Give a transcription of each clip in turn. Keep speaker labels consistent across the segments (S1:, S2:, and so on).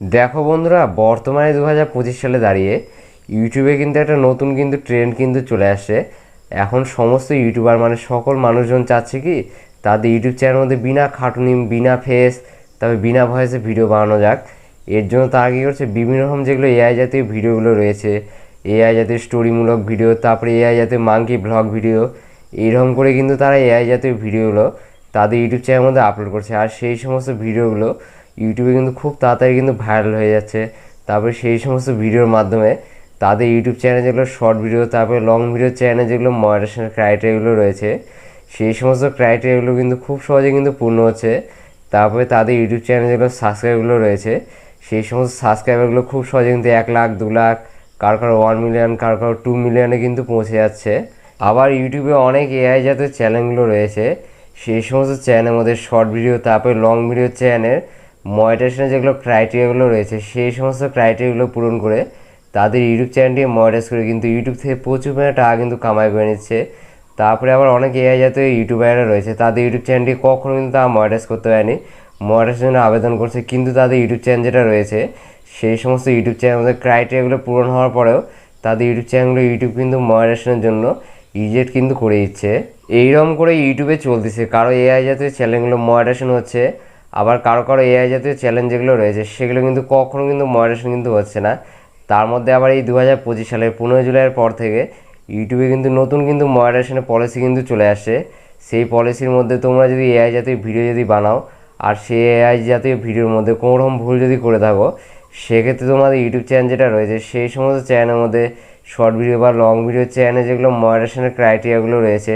S1: দেখো বন্ধুরা, বর্তমানে 2025 সালে দাঁড়িয়ে ইউটিউবে কিন্তু একটা নতুন কিন্তু ট্রেন্ড কিন্তু চলে আসছে। এখন সমস্ত ইউটিউবার মানে সকল মানুষজন চাচ্ছে কি তাদের ইউটিউব চ্যানেলের মধ্যে বিনা খাটুনি, বিনা ফেস, তবে বিনা ভয়েসে ভিডিও বানানো যাক। এর জন্য তারা কী করছে, বিভিন্ন রকম যেগুলো এআই জাতীয় ভিডিওগুলো রয়েছে, এআই জাতীয় স্টোরিমূলক ভিডিও, তারপরে এআই জাতীয় মাঙ্কি ব্লগ ভিডিও, এইরকম করে কিন্তু তারা এআই জাতীয় ভিডিওগুলো তাদের ইউটিউব চ্যানেলের মধ্যে আপলোড করছে। আর সেই সমস্ত ভিডিওগুলো ইউটিউবে কিন্তু খুব তাড়াতাড়ি কিন্তু ভাইরাল হয়ে যাচ্ছে। তারপরে সেই সমস্ত ভিডিওর মাধ্যমে তাদের ইউটিউব চ্যানেলে যেগুলো শর্ট ভিডিও, তারপরে লং ভিডিও চ্যানেলে যেগুলো মডারেশনের ক্রাইটেরিয়াগুলো রয়েছে, সেই সমস্ত ক্রাইটেরিয়াগুলো কিন্তু খুব সহজে কিন্তু পূর্ণ হচ্ছে। তারপরে তাদের ইউটিউব চ্যানেলে যেগুলো সাবস্ক্রাইবারগুলো রয়েছে, সেই সমস্ত সাবস্ক্রাইবারগুলো খুব সহজে কিন্তু 1 লাখ, 2 লাখ, কারো কারো 1 মিলিয়ন, কারো কারো 2 মিলিয়নে কিন্তু পৌঁছে যাচ্ছে। আবার ইউটিউবে অনেক এআই জাতীয় চ্যানেলগুলো রয়েছে, সেই সমস্ত চ্যানেলের মধ্যে শর্ট ভিডিও, তারপরে লং ভিডিও চ্যানেল মনিটাইজেশনের যেগুলো ক্রাইটেরিয়াগুলো রয়েছে, সেই সমস্ত ক্রাইটেরিয়াগুলো পূরণ করে তাদের ইউটিউব চ্যানেলটি মনিটাইজ করে কিন্তু ইউটিউব থেকে প্রচুর পরিমাণে টাকা কিন্তু কামাই করে নিচ্ছে। তারপরে আবার অনেক এআই জাতীয় ইউটিউবাররা রয়েছে, তাদের ইউটিউব চ্যানেলটি কখনো কিন্তু তারা মনিটাইজ করতে পারেনি, মনিটাইজের জন্য আবেদন করছে, কিন্তু তাদের ইউটিউব চ্যানেল যেটা রয়েছে সেই সমস্ত ইউটিউব চ্যানেলের ক্রাইটেরিয়াগুলো পূরণ হওয়ার পরেও তাদের ইউটিউব চ্যানেলগুলো ইউটিউব কিন্তু মনিটাইজেশনের জন্য রিজেক্ট কিন্তু করে দিচ্ছে। এইরকম করে ইউটিউবে চলতেছে, কারো এআই জাতীয় চ্যানেলগুলো মনিটাইজেশন হচ্ছে, আবার কারো কারো এআই জাতীয় চ্যালেঞ্জ যেগুলো রয়েছে সেগুলো কিন্তু কখনো কিন্তু মডারেশন কিন্তু হচ্ছে না। তার মধ্যে আবার এই 2025 সালের 15 জুলাইয়ের পর থেকে ইউটিউবে কিন্তু নতুন কিন্তু মডারেশনের পলিসি কিন্তু চলে আসে। সেই পলিসির মধ্যে তোমরা যদি এআই জাতীয় ভিডিও যদি বানাও আর সেই এআই জাতীয় ভিডিওর মধ্যে কোনো রকম ভুল যদি করে থাকো, সেক্ষেত্রে তোমাদের ইউটিউব চ্যানেল যেটা রয়েছে সেই সমস্ত চ্যানেলের মধ্যে শর্ট ভিডিও বা লং ভিডিও চ্যানেলে যেগুলো মডারেশনের ক্রাইটেরিয়াগুলো রয়েছে,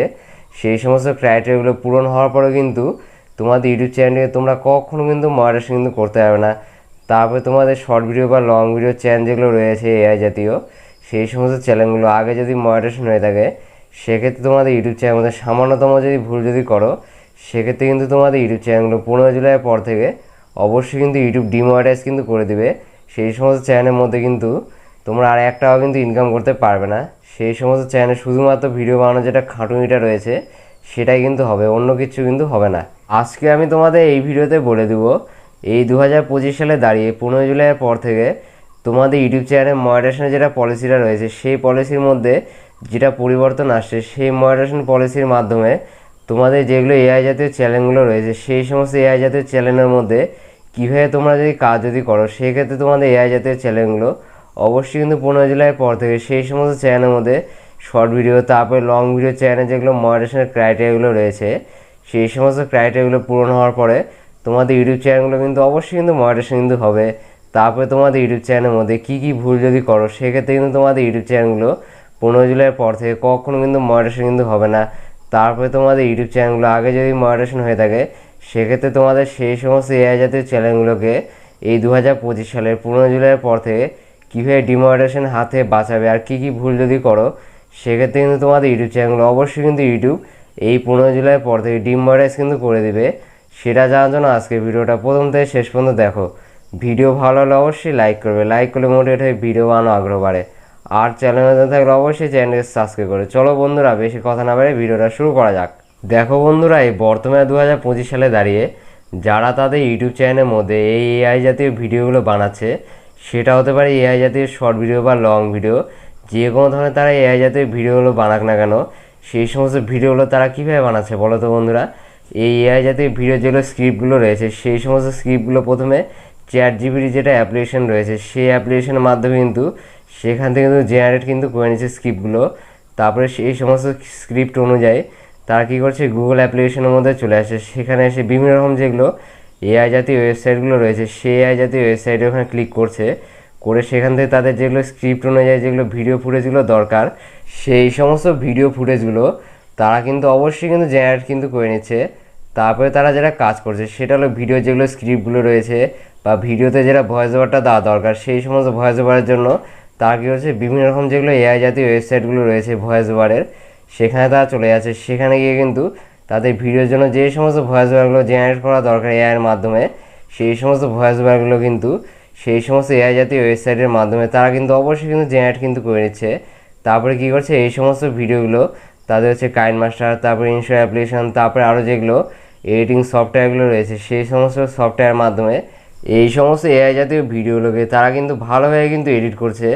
S1: সেই সমস্ত ক্রাইটেরিয়াগুলো পূরণ হওয়ার পরেও কিন্তু তোমাদের ইউটিউব চ্যানেলে তোমরা কখনো কিন্তু মডারেশন কিন্তু করতে পারবে না। তারপরে তোমাদের শর্ট ভিডিও বা লং ভিডিও চ্যানেল যেগুলো রয়েছে এআই জাতীয়, সেই সমস্ত চ্যানেলগুলো আগে যদি মডারেশন হয়ে থাকে, সেক্ষেত্রে তোমাদের ইউটিউব চ্যানেলের মধ্যে সামান্যতম যদি ভুল যদি করো, সেক্ষেত্রে কিন্তু তোমাদের ইউটিউব চ্যানেলগুলো 15 জুলাইয়ের পর থেকে অবশ্যই কিন্তু ইউটিউব ডিমনিটাইজ কিন্তু করে দিবে। সেই সমস্ত চ্যানেলের মধ্যে কিন্তু তোমরা আর 1 টাকাও কিন্তু ইনকাম করতে পারবে না। সেই সমস্ত চ্যানেলে শুধুমাত্র ভিডিও বানানোর যেটা খাটুনিটা রয়েছে সেটাই কিন্তু হবে, অন্য কিছু কিন্তু হবে না। আজকে আমি তোমাদের এই ভিডিওতে বলে দেব এই 2025 সালে দাঁড়িয়ে 15 জুলাইয়ের পর থেকে তোমাদের ইউটিউব চ্যানেলে মনিটাইজেশনের যেটা পলিসিটা রয়েছে সেই পলিসির মধ্যে যেটা পরিবর্তন আসছে, সেই মনিটাইজেশন পলিসির মাধ্যমে তোমাদের যেগুলো এআই জাতীয় চ্যানেলগুলো রয়েছে সেই সমস্ত এআই জাতীয় চ্যানেলের মধ্যে কীভাবে তোমরা যদি কাজ যদি করো, সেক্ষেত্রে তোমাদের এআই জাতীয় চ্যানেলগুলো অবশ্যই কিন্তু 15 জুলাইয়ের পর থেকে সেই সমস্ত চ্যানেলের মধ্যে শর্ট ভিডিও, তারপরে লং ভিডিও চ্যানেল যেগুলো মনিটাইজেশনের ক্রাইটেরিয়াগুলো রয়েছে, সেই সমস্ত ক্রাইটেরিয়াগুলো পূরণ হওয়ার পরে তোমাদের ইউটিউব চ্যানেলগুলো কিন্তু অবশ্যই কিন্তু মনিটাইজেশন কিন্তু হবে। তারপরে তোমাদের ইউটিউব চ্যানেলের মধ্যে কী কী ভুল যদি করো, সেক্ষেত্রে কিন্তু তোমাদের ইউটিউব চ্যানেলগুলো 15 জুলাইয়ের পর থেকে কখনো কিন্তু মনিটাইজেশন কিন্তু হবে না। তারপরে তোমাদের ইউটিউব চ্যানেলগুলো আগে যদি মনিটাইজেশন হয়ে থাকে, সেক্ষেত্রে তোমাদের সেই সমস্ত এআই জাতীয় চ্যানেলগুলোকে এই 2025 সালের 15 জুলাইয়ের পর থেকে কীভাবে ডিমনিটাইজেশন হাতে বাঁচাবে আর কী কী ভুল যদি করো, সেক্ষেত্রে কিন্তু তোমাদের ইউটিউব চ্যানেলগুলো অবশ্যই কিন্তু ইউটিউব এই 15 জুলাইয়ের পর থেকে ডিমনিটাইজ কিন্তু করে দেবে। সেটা জানার জন্য আজকে ভিডিওটা প্রথম থেকে শেষ পর্যন্ত দেখো। ভিডিও ভালো হলে অবশ্যই লাইক করবে, লাইক করলে মোটিভেট হয়ে ভিডিও বানানো আগ্রহ বাড়ে। আর চ্যানেলে থাকলে অবশ্যই চ্যানেলকে সাবস্ক্রাইব করে। চলো বন্ধুরা, বেশি কথা না বাড়িয়ে ভিডিওটা শুরু করা যাক। দেখো বন্ধুরা, এই বর্তমানে 2025 সালে দাঁড়িয়ে যারা তাদের ইউটিউব চ্যানেলের মধ্যে এই এআই জাতীয় ভিডিওগুলো বানাচ্ছে, সেটা হতে পারে এআই জাতীয় শর্ট ভিডিও বা লং ভিডিও, যে কোনো ধরনের তারা এআই জাতীয় ভিডিওগুলো বানাক না কেন, সেই সমস্ত ভিডিওগুলো তারা কীভাবে বানাচ্ছে বলো তো বন্ধুরা। এই এআই জাতীয় ভিডিও যেগুলো স্ক্রিপ্টগুলো রয়েছে, সেই সমস্ত স্ক্রিপ্টগুলো প্রথমে চ্যাটজিপিটি যেটা অ্যাপ্লিকেশন রয়েছে সেই অ্যাপ্লিকেশনের মাধ্যমে কিন্তু সেখান থেকে কিন্তু জেনারেট কিন্তু করে নিচ্ছে স্ক্রিপ্টগুলো। তারপরে সেই সমস্ত স্ক্রিপ্ট অনুযায়ী তারা কী করছে, গুগল অ্যাপ্লিকেশনের মধ্যে চলে আসে, সেখানে এসে বিভিন্ন রকম যেগুলো এআই জাতীয় ওয়েবসাইটগুলো রয়েছে সেই এআই জাতীয় ওয়েবসাইটে ওখানে ক্লিক করছে, করে সেখান থেকে তাদের যেগুলো স্ক্রিপ্ট অনুযায়ী যেগুলো ভিডিও ফুটেজগুলো দরকার, সেই সমস্ত ভিডিও ফুটেজগুলো তারা কিন্তু অবশ্যই কিন্তু জেনারেট কিন্তু করে নিচ্ছে। তারপরে তারা যেটা কাজ করছে সেটা হলো ভিডিও যেগুলো স্ক্রিপ্টগুলো রয়েছে বা ভিডিওতে যেটা ভয়েস ওভারটা দেওয়া দরকার, সেই সমস্ত ভয়েস ওভারের জন্য তারা কী হচ্ছে, বিভিন্ন রকম যেগুলো এআই জাতীয় ওয়েবসাইটগুলো রয়েছে ভয়েস ওভারের, সেখানে তারা চলে যাচ্ছে, সেখানে গিয়ে কিন্তু তাদের ভিডিওর জন্য যে সমস্ত ভয়েস ওভারগুলো জেনারেট করা দরকার এআইয়ের মাধ্যমে, সেই সমস্ত ভয়েস ওভারগুলো কিন্তু সেই সমস্ত এআই জাতীয় ওয়েবসাইটের মাধ্যমে তারা কিন্তু অবশ্যই কিন্তু জেনারেট কিন্তু করে নিচ্ছে। তারপরে কী করছে, এই সমস্ত ভিডিওগুলো তাদের হচ্ছে কাইনমাস্টার, তারপরে ইনশো অ্যাপ্লিকেশন, তারপরে আরও যেগুলো এডিটিং সফটওয়্যারগুলো রয়েছে সেই সমস্ত সফটওয়্যারের মাধ্যমে এই সমস্ত এআই জাতীয় ভিডিওগুলোকে তারা কিন্তু ভালোভাবে কিন্তু এডিট করছে।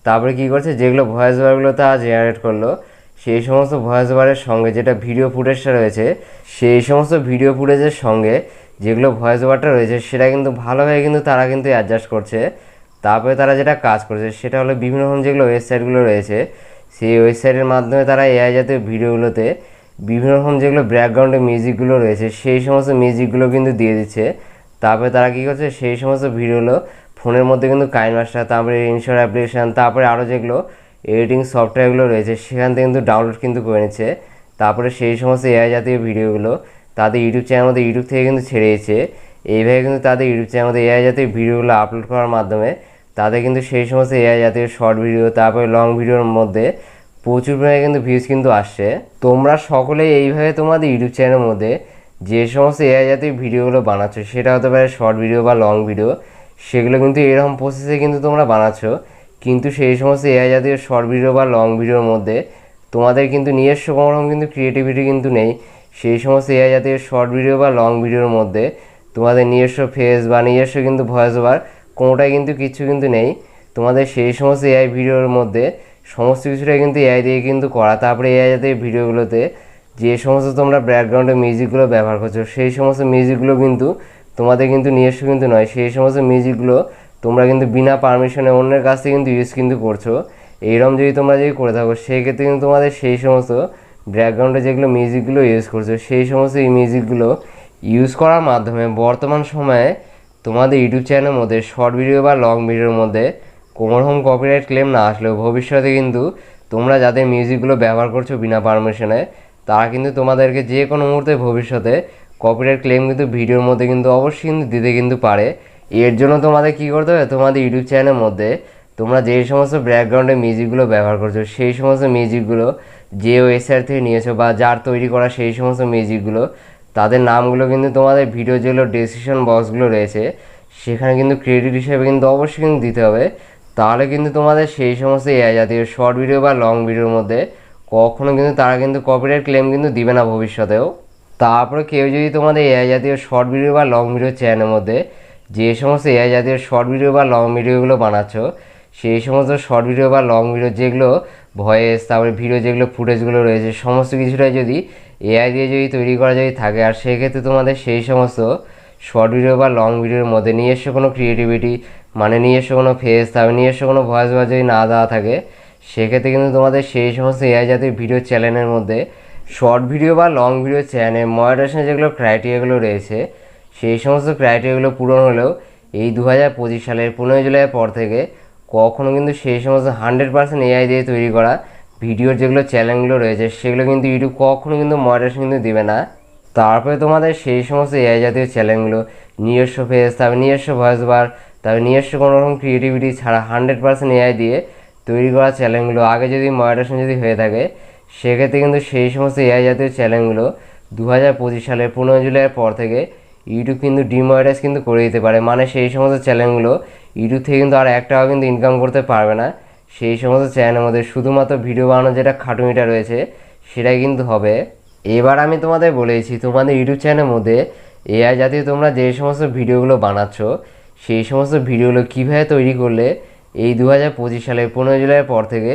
S1: তারপরে কী করছে, যেগুলো ভয়েস ওভারগুলো তারা জেনারেট করলো, সেই সমস্ত ভয়েস ওভারের সঙ্গে যেটা ভিডিও ফুটেজটা রয়েছে, সেই সমস্ত ভিডিও ফুটেজের সঙ্গে যেগুলো ভয়েস ওভারটা রয়েছে সেটা কিন্তু ভালোভাবে কিন্তু তারা কিন্তু অ্যাডজাস্ট করছে। তারপরে তারা যেটা কাজ করছে সেটা হলো বিভিন্ন রকম যেগুলো ওয়েবসাইটগুলো রয়েছে, সেই ওয়েবসাইটের মাধ্যমে তারা এআই জাতীয় ভিডিওগুলোতে বিভিন্ন রকম যেগুলো ব্যাকগ্রাউন্ডে মিউজিকগুলো রয়েছে সেই সমস্ত মিউজিকগুলো কিন্তু দিয়ে দিচ্ছে। তারপরে তারা কী করছে, সেই সমস্ত ভিডিওগুলো ফোনের মধ্যে কিন্তু কাইনমাস্টার, তারপরে ইনশট অ্যাপ্লিকেশান, তারপরে আরও যেগুলো এডিটিং সফটওয়্যারগুলো রয়েছে সেখান থেকে কিন্তু ডাউনলোড কিন্তু করে নিচ্ছে। তারপরে সেই সমস্ত এআই জাতীয় ভিডিওগুলো তাদের ইউটিউব চ্যানেলের মধ্যে ইউটিউব থেকে কিন্তু ছেড়ে দিয়েছে। এইভাবে কিন্তু তাদের ইউটিউব চ্যানেলের মধ্যে এআই জাতীয় ভিডিওগুলো আপলোড করার মাধ্যমে তাদের কিন্তু সেই সমস্ত এআই জাতীয় শর্ট ভিডিও, তারপরে লং ভিডিওর মধ্যে প্রচুর পরিমাণে কিন্তু ভিউজ কিন্তু আসছে। তোমরা সকলেই এইভাবে তোমাদের ইউটিউব চ্যানেলের মধ্যে যে সমস্ত এআই জাতীয় ভিডিওগুলো বানাচ্ছ, সেটা হতে পারে শর্ট ভিডিও বা লং ভিডিও, সেগুলো কিন্তু এরকম প্রসেসে কিন্তু তোমরা বানাচ্ছ। কিন্তু সেই সমস্ত এআই জাতীয় শর্ট ভিডিও বা লং ভিডিওর মধ্যে তোমাদের কিন্তু নিজস্ব কোনো রকম কিন্তু ক্রিয়েটিভিটি কিন্তু নেই। সেই সমস্ত এআই জাতীয় শর্ট ভিডিও বা লং ভিডিওর মধ্যে তোমাদের নিজস্ব ফেস বা নিজস্ব কিন্তু ভয়েস ওভার কোনোটাই কিন্তু কিছু কিন্তু নেই। তোমাদের সেই সমস্ত এআই ভিডিওর মধ্যে সমস্ত কিছুটাই কিন্তু এআই দিয়ে কিন্তু করা। তারপরে এআই জাতীয় ভিডিওগুলোতে যে সমস্ত তোমরা ব্যাকগ্রাউন্ডে মিউজিকগুলো ব্যবহার করছো, সেই সমস্ত মিউজিকগুলো কিন্তু তোমাদের কিন্তু নিজস্ব কিন্তু নয়। সেই সমস্ত মিউজিকগুলো তোমরা কিন্তু বিনা পারমিশনে অন্যের কাছ থেকে কিন্তু ইউজ কিন্তু করছো। এইরকম যদি তোমরা যদি করে থাকো, সেক্ষেত্রে কিন্তু তোমাদের সেই সমস্ত ব্যাকগ্রাউন্ডে যেগুলো মিউজিকগুলো ইউজ করছো, সেই সমস্ত এই মিউজিকগুলো ইউজ করার মাধ্যমে বর্তমান সময়ে তোমাদের ইউটিউব চ্যানেলের মধ্যে শর্ট ভিডিও বা লং ভিডিওর মধ্যে কোনো রকম কপিরাইট ক্লেম না আসলেও ভবিষ্যতে কিন্তু তোমরা যাদের মিউজিকগুলো ব্যবহার করছো বিনা পারমিশনে, তারা কিন্তু তোমাদেরকে যে কোনো মুহূর্তে ভবিষ্যতে কপিরাইট ক্লেম কিন্তু ভিডিওর মধ্যে কিন্তু অবশ্যই কিন্তু দিতে কিন্তু পারে। এর জন্য তোমাদের কী করতে হবে, তোমাদের ইউটিউব চ্যানেলের মধ্যে তোমরা যে সমস্ত ব্যাকগ্রাউন্ডে মিউজিকগুলো ব্যবহার করছো, সেই সমস্ত মিউজিকগুলো যে ওয়েবসাইট থেকে নিয়েছো বা যার তৈরি করা সেই সমস্ত মিউজিকগুলো, তাদের নামগুলো কিন্তু তোমাদের ভিডিও যেগুলো ডেসক্রিপশন বক্সগুলো রয়েছে সেখানে কিন্তু ক্রেডিট হিসেবে কিন্তু অবশ্যই কিন্তু দিতে হবে। তাহলে কিন্তু তোমাদের সেই সমস্ত এআই জাতীয় শর্ট ভিডিও বা লং ভিডিওর মধ্যে কখনো কিন্তু তারা কিন্তু কপিরাইট ক্লেম কিন্তু দিবে না ভবিষ্যতেও। তারপরে কেউ যদি তোমাদের এআই জাতীয় শর্ট ভিডিও বা লং ভিডিও চ্যানেলের মধ্যে যে সমস্ত এআই জাতীয় শর্ট ভিডিও বা লং ভিডিওগুলো বানাচ্ছ, সেই সমস্ত শর্ট ভিডিও বা লং ভিডিও যেগুলো ভয়েস, তারপরে ভিডিও যেগুলো ফুটেজগুলো রয়েছে সমস্ত কিছুটাই যদি এআই দিয়ে যদি তৈরি করা যদি থাকে, আর সেক্ষেত্রে তোমাদের সেই সমস্ত শর্ট ভিডিও বা লং ভিডিওর মধ্যে নিজস্ব কোনো ক্রিয়েটিভিটি মানে নিজস্ব কোনো ফেস, তারপরে নিজস্ব কোনো ভয়েস বা যদি না দেওয়া থাকে, সেক্ষেত্রে কিন্তু তোমাদের সেই সমস্ত এআই জাতীয় ভিডিও চ্যানেলের মধ্যে শর্ট ভিডিও বা লং ভিডিও চ্যানেলে মনিটাইজেশনের যেগুলো ক্রাইটেরিয়াগুলো রয়েছে, সেই সমস্ত ক্রাইটেরিয়াগুলো পূরণ হলেও এই 2025 সালের 15 জুলাইয়ের পর থেকে কখনও কিন্তু সেই সমস্ত 100% এআই দিয়ে তৈরি করা ভিডিওর যেগুলো চ্যানেলগুলো রয়েছে সেগুলো কিন্তু ইউটিউব কখনও কিন্তু মনিটাইজেশন কিন্তু দেবে না। তারপরে তোমাদের সেই সমস্ত এআই জাতীয় চ্যানেলগুলো নিজস্ব ফেস, তারপরে নিজস্ব ভয়েস ওভার, তারপরে নিজস্ব কোনো রকম ক্রিয়েটিভিটি ছাড়া 100% এআই দিয়ে তৈরি করা চ্যানেলগুলো আগে যদি মনিটাইজেশন যদি হয়ে থাকে, সেক্ষেত্রে কিন্তু সেই সমস্ত এআই জাতীয় চ্যানেলগুলো 2025 সালের 15 জুলাইয়ের পর থেকে ইউটিউব কিন্তু ডিমনিটাইজ কিন্তু করে দিতে পারে। মানে সেই সমস্ত চ্যানেলগুলো ইউটিউব থেকে কিন্তু আর এক টাকাও কিন্তু ইনকাম করতে পারবে না। সেই সমস্ত চ্যানেলের মধ্যে শুধুমাত্র ভিডিও বানানোর যেটা খাটুনিটা রয়েছে সেটাই কিন্তু হবে। এবার আমি তোমাদের বলেছি, তোমাদের ইউটিউব চ্যানেলের মধ্যে এআই জাতীয় তোমরা যে সমস্ত ভিডিওগুলো বানাচ্ছ, সেই সমস্ত ভিডিওগুলো কীভাবে তৈরি করলে এই 2025 সালের 15 জুলাইয়ের পর থেকে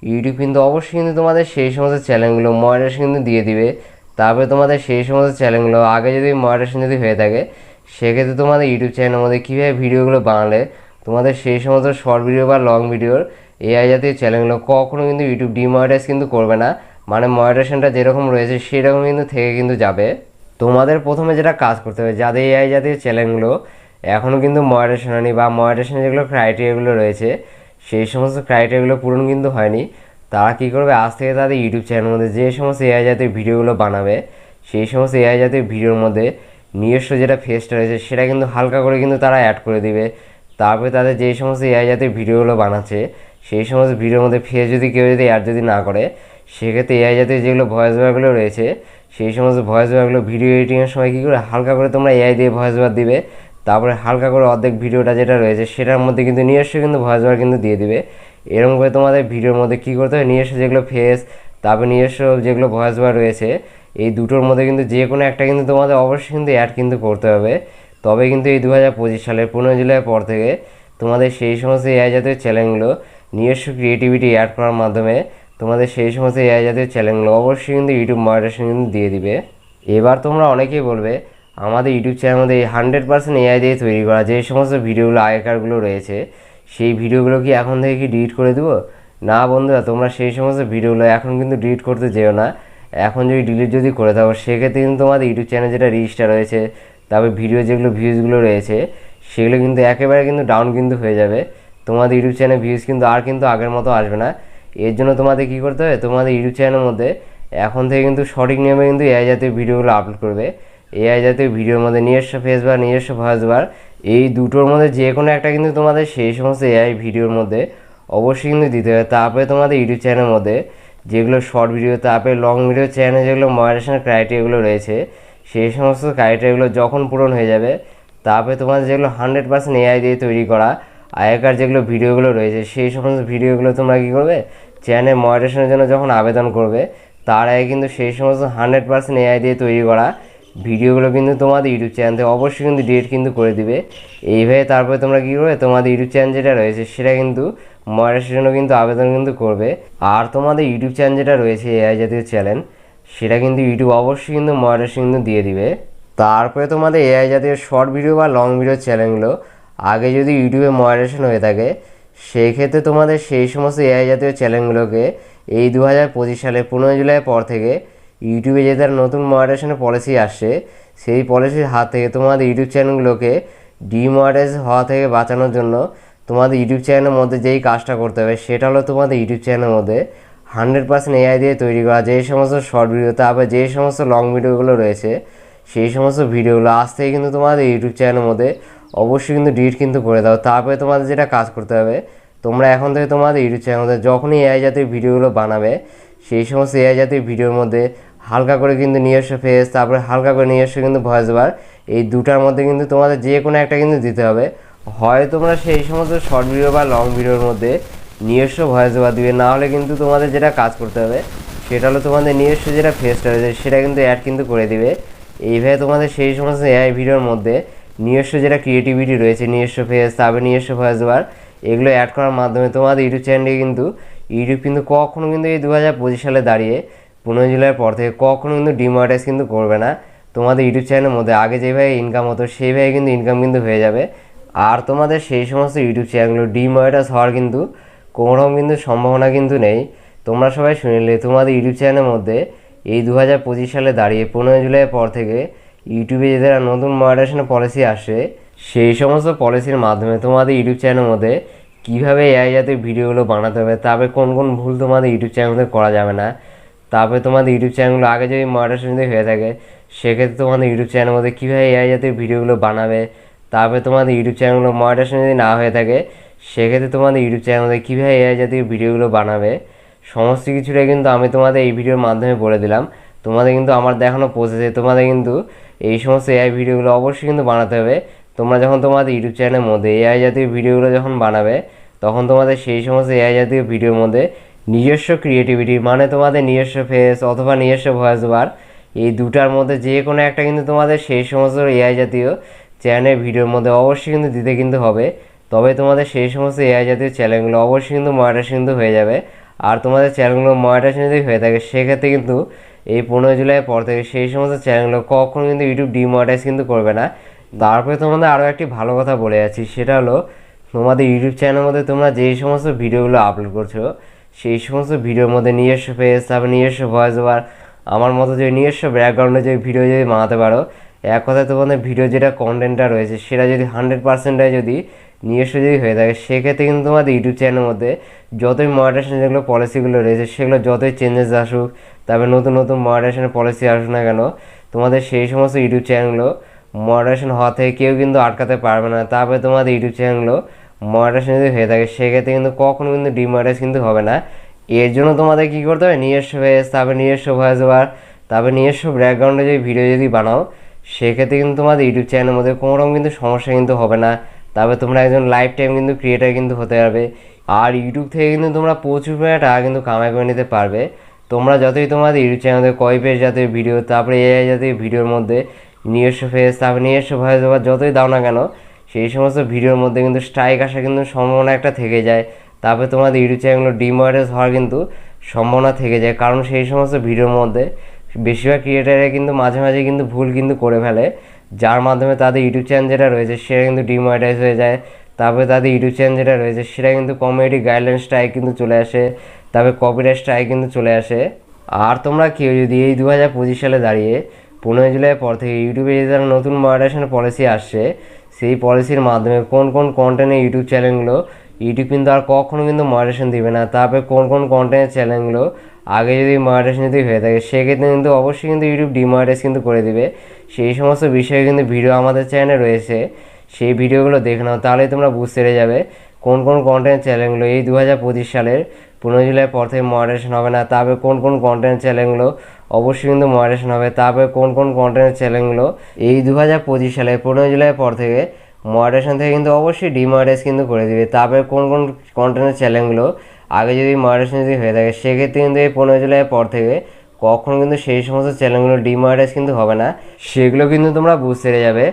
S1: ইউটিউব কিন্তু অবশ্যই কিন্তু তোমাদের সেই সমস্ত চ্যানেলগুলো মনিটাইজেশন কিন্তু দিয়ে দিবে। তারপরে তোমাদের সেই সমস্ত চ্যানেলগুলো আগে যদি মনিটাইজেশন যদি হয়ে থাকে, সেক্ষেত্রে তোমাদের ইউটিউব চ্যানেলের মধ্যে কীভাবে ভিডিওগুলো বানালে তোমাদের সেই সমস্ত শর্ট ভিডিও বা লং ভিডিওর এআই জাতীয় চ্যানেলগুলো কখনও কিন্তু ইউটিউব ডিমনিটাইজ কিন্তু করবে না। মানে মনিটাইজেশনটা যেরকম রয়েছে সেরকম কিন্তু থেকে কিন্তু যাবে। তোমাদের প্রথমে যেটা কাজ করতে হবে, যাদের এআই জাতীয় চ্যানেলগুলো এখনও কিন্তু মনিটাইজেশন হয়নি বা মনিটাইজেশন যেগুলো ক্রাইটেরিয়াগুলো রয়েছে সেই সমস্ত ক্রাইটেরিয়াগুলো পূরণ কিন্তু হয়নি, তারা কী করবে, আজ থেকে তাদের ইউটিউব চ্যানেলের মধ্যে যে সমস্ত এআই জাতীয় ভিডিওগুলো বানাবে, সেই সমস্ত এআই জাতীয় ভিডিওর মধ্যে নিজস্ব যেটা ফেসটা রয়েছে সেটা কিন্তু হালকা করে কিন্তু তারা অ্যাড করে দিবে। তারপরে তাদের যেই সমস্ত এআই জাতীয় ভিডিওগুলো বানাচ্ছে সেই সমস্ত ভিডিওর মধ্যে ফেস যদি কেউ যদি অ্যাড যদি না করে, সেক্ষেত্রে এআই জাতীয় যেগুলো ভয়েস ওভারগুলো রয়েছে সেই সমস্ত ভয়েস ওভারগুলো ভিডিও এডিটিংয়ের সময় কী করে হালকা করে তোমরা এআই দিয়ে ভয়েস ওভার দিবে, তারপরে হালকা করে অর্ধেক ভিডিওটা যেটা রয়েছে সেটার মধ্যে কিন্তু নিজস্ব কিন্তু ভয়েস ওভার কিন্তু দিয়ে দিবে। এরকম করে তোমাদের ভিডিওর মধ্যে কী করতে হবে, নিজস্ব যেগুলো ফেস, তারপরে নিজস্ব যেগুলো ভয়েস ওভার রয়েছে এই দুটোর মধ্যে কিন্তু যে কোনো একটা কিন্তু তোমাদের অবশ্যই কিন্তু অ্যাড কিন্তু করতে হবে। তবে কিন্তু এই 2025 সালের 15 জুলাই পর থেকে তোমাদের সেই সমস্ত এআই জাতীয় চ্যানেলগুলো নিজস্ব ক্রিয়েটিভিটি অ্যাড করার মাধ্যমে তোমাদের সেই সমস্ত এআই জাতীয় চ্যানেলগুলো অবশ্যই কিন্তু ইউটিউব মনিটাইজেশন কিন্তু দিয়ে দিবে। এবার তোমরা অনেকেই বলবে আমাদের ইউটিউব চ্যানেলের মধ্যে 100% এআই দিয়ে তৈরি করা যে সমস্ত ভিডিওগুলো আগেকারগুলো রয়েছে সেই ভিডিওগুলো কি এখন থেকে কি ডিলিট করে দেবো? না বন্ধুরা, তোমরা সেই সমস্ত ভিডিওগুলো এখন কিন্তু ডিলিট করতে যেও না। এখন যদি ডিলিট যদি করে থাকো সেক্ষেত্রে কিন্তু তোমাদের ইউটিউব চ্যানেল যেটা রেজিস্টার রয়েছে, তারপরে ভিডিও যেগুলো ভিউজগুলো রয়েছে সেগুলো কিন্তু একেবারে কিন্তু ডাউন কিন্তু হয়ে যাবে। তোমাদের ইউটিউব চ্যানেল ভিউজ কিন্তু আর কিন্তু আগের মতো আসবে না। এর জন্য তোমাদের কী করতে হবে, তোমাদের ইউটিউব চ্যানেলের মধ্যে এখন থেকে কিন্তু সঠিক নিয়মে কিন্তু এআই জাতীয় ভিডিওগুলো আপলোড করবে। এআই জাতীয় ভিডিওর মধ্যে নিজস্ব ফেস বার, নিজস্ব ভয়েস বার, এই দুটোর মধ্যে যে কোনো একটা কিন্তু তোমাদের সেই সমস্ত এআই ভিডিওর মধ্যে অবশ্যই কিন্তু দিতে হবে। তারপরে তোমাদের ইউটিউব চ্যানেলের মধ্যে যেগুলো শর্ট ভিডিও, তারপরে লং ভিডিও চ্যানেলে যেগুলো মনিটাইজেশনের ক্রাইটেরিয়াগুলো রয়েছে সেই সমস্ত ক্রাইটেরিয়াগুলো যখন পূরণ হয়ে যাবে, তারপরে তোমাদের যেগুলো 100% এআই দিয়ে তৈরি করা আগেকার যেগুলো ভিডিওগুলো রয়েছে সেই সমস্ত ভিডিওগুলো তোমরা কী করবে, চ্যানেল মনিটাইজেশনের জন্য যখন আবেদন করবে তার আগে কিন্তু সেই সমস্ত 100% এআই দিয়ে তৈরি করা ভিডিওগুলো কিন্তু তোমাদের ইউটিউব চ্যানেল থেকে অবশ্যই কিন্তু ডিলিট কিন্তু করে দিবে। এইভাবে তারপরে তোমরা কী করবে, তোমাদের ইউটিউব চ্যানেল যেটা রয়েছে সেটা কিন্তু মনিটাইজেশনের জন্য কিন্তু আবেদন কিন্তু করবে। আর তোমাদের ইউটিউব চ্যানেল যেটা রয়েছে এআই জাতীয় চ্যানেল সেটা কিন্তু ইউটিউব অবশ্যই কিন্তু মনিটাইজেশন কিন্তু দিয়ে দিবে। তারপরে তোমাদের এআই জাতীয় শর্ট ভিডিও বা লং ভিডিও চ্যানেলগুলো আগে যদি ইউটিউবে মনিটাইজেশন হয়ে থাকে সেই ক্ষেত্রে তোমাদের সেই সমস্ত এআই জাতীয় চ্যানেলগুলোকে এই 2025 সালের 15 জুলাই পর থেকে ইউটিউবে যে তার নতুন মনিটাইজেশনের পলিসি আসছে সেই পলিসির হাত থেকে তোমাদের ইউটিউব চ্যানেলগুলোকে ডিমনিটাইজ হওয়া থেকে বাঁচানোর জন্য তোমাদের ইউটিউব চ্যানেলের মধ্যে যেই কাজটা করতে হবে সেটা হলো তোমাদের ইউটিউব চ্যানেলের মধ্যে 100% এআই দিয়ে তৈরি করা যেই সমস্ত শর্ট ভিডিও, তারপর যেই সমস্ত লং ভিডিওগুলো রয়েছে সেই সমস্ত ভিডিওগুলো আজ থেকে কিন্তু তোমাদের ইউটিউব চ্যানেলের মধ্যে অবশ্যই কিন্তু ডিলিট কিন্তু করে দাও। তারপরে তোমাদের যেটা কাজ করতে হবে, তোমরা এখন থেকে তোমাদের ইউটিউব চ্যানেলের মধ্যে যখনই এআই জাতীয় ভিডিওগুলো বানাবে সেই সমস্ত এআই জাতীয় ভিডিওর মধ্যে হালকা করে কিন্তু নিজস্ব ফেস, তারপরে হালকা করে নিজস্ব কিন্তু ভয়েস বার, এই দুটার মধ্যে কিন্তু তোমাদের যে কোনো একটা কিন্তু দিতে হবে। হয় তোমরা সেই সমস্ত শর্ট ভিডিও বা লং ভিডিওর মধ্যে নিজস্ব ভয়েস ওভার দিবে, না হলে কিন্তু তোমাদের যেটা কাজ করতে হবে সেটা হলো তোমাদের নিজস্ব যেটা ফেসটা রয়েছে সেটা কিন্তু অ্যাড কিন্তু করে দিবে। এইভাবে তোমাদের সেই সমস্ত এআই ভিডিওর মধ্যে নিজস্ব যেটা ক্রিয়েটিভিটি রয়েছে, নিজস্ব ফেস, তারপরে নিজস্ব ভয়েস ওভার, এগুলো অ্যাড করার মাধ্যমে তোমাদের ইউটিউব চ্যানেলে কিন্তু ইউটিউব কিন্তু কখনও কিন্তু এই 2025 সালে দাঁড়িয়ে 15 জুলাইয়ের পর থেকে কখনও কিন্তু ডিমনিটাইজ কিন্তু করবে না। তোমাদের ইউটিউব চ্যানেলের মধ্যে আগে যেভাবে ইনকাম হতো সেইভাবে কিন্তু ইনকাম কিন্তু হয়ে যাবে। আর তোমাদের সেই সমস্ত ইউটিউব চ্যানেলগুলো ডিমনিটাইজ হওয়ার কিন্তু কোনোরকম কিন্তু সম্ভাবনা কিন্তু নেই। তোমরা সবাই শুনলে তোমাদের ইউটিউব চ্যানেলের মধ্যে এই 2025 সালে দাঁড়িয়ে 15 জুলাইয়ের পর থেকে ইউটিউবে যে যারা নতুন মনিটাইজেশন পলিসি আসে সেই সমস্ত পলিসির মাধ্যমে তোমাদের ইউটিউব চ্যানেলের মধ্যে কীভাবে এআই জাতীয় ভিডিওগুলো বানাতে হবে, তারপরে কোন কোন ভুল তোমাদের ইউটিউব চ্যানেলের মধ্যে করা যাবে না, তারপরে তোমাদের ইউটিউব চ্যানেলগুলো আগে যদি মনিটাইজেশন যদি হয়ে থাকে সেক্ষেত্রে তোমাদের ইউটিউব চ্যানেলের মধ্যে কীভাবে এআই জাতীয় ভিডিওগুলো বানাবে, তারপরে তোমাদের ইউটিউব চ্যানেলগুলো মনিটাইজেশন যদি না হয়ে থাকে সেক্ষেত্রে তোমাদের ইউটিউব চ্যানেলের মধ্যে কীভাবে এআই জাতীয় ভিডিওগুলো বানাবে, সমস্ত কিছুটাই কিন্তু আমি তোমাদের এই ভিডিওর মাধ্যমে বলে দিলাম। তোমাদের কিন্তু আমার দেখানো প্রসেসে তোমাদের কিন্তু এই সমস্ত এআই ভিডিওগুলো অবশ্যই কিন্তু বানাতে হবে। তোমরা যখন তোমাদের ইউটিউব চ্যানেলের মধ্যে এআই জাতীয় ভিডিওগুলো যখন বানাবে তখন তোমাদের সেই সমস্ত এআই জাতীয় ভিডিওর মধ্যে নিজস্ব ক্রিয়েটিভিটি মানে তোমাদের নিজস্ব ফেস অথবা নিজস্ব ভয়েস ওভার, এই দুটার মধ্যে যে কোনো একটা কিন্তু তোমাদের সেই সমস্ত এআই জাতীয় চ্যানেলের ভিডিওর মধ্যে অবশ্যই কিন্তু দিতে কিন্তু হবে। তবে তোমাদের সেই সমস্ত এআই জাতীয় চ্যানেলগুলো অবশ্যই কিন্তু মনিটাইজেশন কিন্তু হয়ে যাবে। আর তোমাদের চ্যানেলগুলো মনিটাইজেশন যদি হয়ে থাকে সেক্ষেত্রে কিন্তু এই 15 জুলাইয়ের পর থেকে সেই সমস্ত চ্যানেলগুলো কখনো কিন্তু ইউটিউব ডিমনিটাইজ কিন্তু করবে না। তারপরে তোমাদের আরও একটি ভালো কথা বলে যাচ্ছি, সেটা হলো তোমাদের ইউটিউব চ্যানেলের মধ্যে তোমরা যেই সমস্ত ভিডিওগুলো আপলোড করছো সেই সমস্ত ভিডিওর মধ্যে নিজস্ব ফেস, তারপর নিজস্ব ভয়েস ওভার, আমার মতো যে নিজস্ব ব্যাকগ্রাউন্ডে যে ভিডিও যদি বানাতে পারো, এক কথায় তোমাদের ভিডিও যেটা কন্টেন্টটা রয়েছে সেটা যদি 100% যদি নিজস্ব যদি হয়ে থাকে সেক্ষেত্রে কিন্তু তোমাদের ইউটিউব চ্যানেলের মধ্যে যতই মনিটাইজেশন যেগুলো পলিসিগুলো রয়েছে সেগুলো যতই চেঞ্জেস আসুক, তারপরে নতুন নতুন মনিটাইজেশনের পলিসি আসুক না কেন, তোমাদের সেই সমস্ত ইউটিউব চ্যানেলগুলো মনিটাইজেশন হওয়া থেকে কেউ কিন্তু আটকাতে পারবে না। তারপরে তোমাদের ইউটিউব চ্যানেলগুলো মনিটাইজেশন যদি হয়ে থাকে সেক্ষেত্রে কিন্তু কখনো কিন্তু ডিমনিটাইজ কিন্তু হবে না। এর জন্য তোমাদের কী করতে হবে, নিজস্ব ফেস, তারপরে নিজস্ব ভয়েস ওভার, তারপরে নিজস্ব ব্যাকগ্রাউন্ডে যদি ভিডিও যদি বানাও সেক্ষেত্রে কিন্তু তোমাদের ইউটিউব চ্যানেলের মধ্যে কোনোরকম কিন্তু সমস্যা কিন্তু হবে না। তারপরে তোমরা একজন লাইফ টাইম কিন্তু ক্রিয়েটার কিন্তু হতে পারবে। আর ইউটিউব থেকে কিন্তু তোমরা প্রচুর টাকা কিন্তু কামাই করে নিতে পারবে। তোমরা যতই তোমাদের ইউটিউব চ্যানেলে কয় পেজ জাতীয় ভিডিও, তারপরে এআই জাতীয় ভিডিওর মধ্যে নিজস্ব ফেস, তারপর নিজস্ব ভয়েস ওভার যতই দাও না কেন, সেই সমস্ত ভিডিওর মধ্যে কিন্তু স্ট্রাইক আসা কিন্তু সম্ভাবনা একটা থেকে যায়। তারপরে তোমাদের ইউটিউব চ্যানেলগুলো ডিমনিটাইজ হওয়ার কিন্তু সম্ভাবনা থেকে যায়, কারণ সেই সমস্ত ভিডিওর মধ্যে বেশিরভাগ ক্রিয়েটাররা কিন্তু মাঝে মাঝে কিন্তু ভুল কিন্তু করে ফেলে, যার মাধ্যমে তাদের ইউটিউব চ্যানেল যেটা রয়েছে সেটা কিন্তু ডিমনিটাইজ হয়ে যায়। তারপরে তাদের ইউটিউব চ্যানেল যেটা রয়েছে সেটা কিন্তু কমিউনিটি গাইডলাইন স্ট্রাইক কিন্তু চলে আসে, তারপরে কপিরাইট স্ট্রাইক কিন্তু চলে আসে। আর তোমরা কেউ যদি এই 2025 সালে দাঁড়িয়ে 15 জুলাইয়ের পর থেকে ইউটিউবে যে তারা নতুন মডারেশন পলিসি আসছে, সেই পলিসির মাধ্যমে কোন কোন কন্টেন্টের ইউটিউব চ্যানেলগুলো ইউটিউব কিন্তু আর কখনো কিন্তু মডারেশন দিবে না, তারপরে কোন কোন কন্টেন্টের চ্যানেলগুলো আগে যদি মডারেশন যদি হয়ে থাকে সেক্ষেত্রে কিন্তু অবশ্যই কিন্তু ইউটিউব ডিমনিটাইজ কিন্তু করে দিবে। সেই সমস্ত বিষয়ে কিন্তু ভিডিও আমাদের চ্যানেলে রয়েছে, সেই ভিডিওগুলো দেখে নাও, তাহলেই তোমরা বুঝতে পেরে যাবে কোন কোন কন্টেন্ট চ্যানেলগুলো এই 2025 সালের 15 জুলাইয়ের পর থেকে মডারেশন হবে না, তারপরে কোন কোন কন্টেন্ট চ্যানেলগুলো অবশ্যই কিন্তু মডারেশন হবে, তারপরে কোন কোন কন্টেন্ট চ্যানেলগুলো এই 2025 সালের 15 জুলাইয়ের পর থেকে মডারেশন থেকে কিন্তু অবশ্যই ডিমনিটাইজ কিন্তু করে দিবে। তারপরে কোন কোন কন্টেন্টের চ্যানেলগুলো আগে যদি মডারেশন যদি হয়ে থাকে সেক্ষেত্রে কিন্তু এই 15 জুলাইয়ের পর থেকে কখনো কিন্তু সেই সমস্ত চ্যানেলগুলো ডিমনিটাইজ কিন্তু হবে না, সেগুলো কিন্তু তোমরা বুঝতে পেরে যাবে।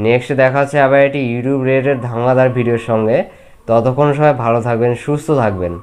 S1: নেক্সট দেখা হচ্ছে আবার একটি ইউটিউব রিলেটেড ধামাকাদার ভিডিওর সঙ্গে। ততক্ষণ সবাই ভালো থাকবেন, সুস্থ থাকবেন।